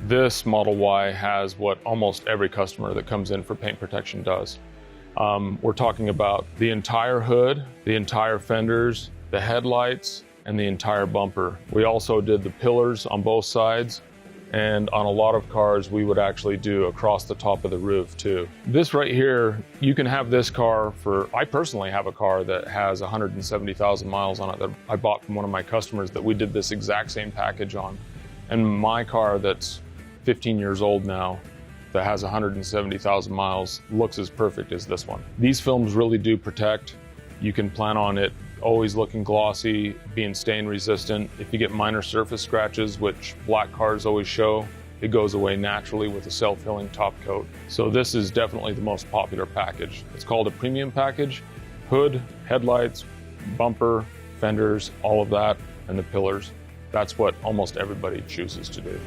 This Model Y has what almost every customer that comes in for paint protection does. We're talking about the entire hood, the entire fenders, the headlights, and the entire bumper. We also did the pillars on both sides, and on a lot of cars we would actually do across the top of the roof too. This right here, you can have this car for, I personally have a car that has 170,000 miles on it that I bought from one of my customers that we did this exact same package on. And my car that's 15 years old now, that has 170,000 miles, looks as perfect as this one. These films really do protect. You can plan on it always looking glossy, being stain resistant. If you get minor surface scratches, which black cars always show, it goes away naturally with a self-healing top coat. So this is definitely the most popular package. It's called a premium package. Hood, headlights, bumper, fenders, all of that, and the pillars. That's what almost everybody chooses to do.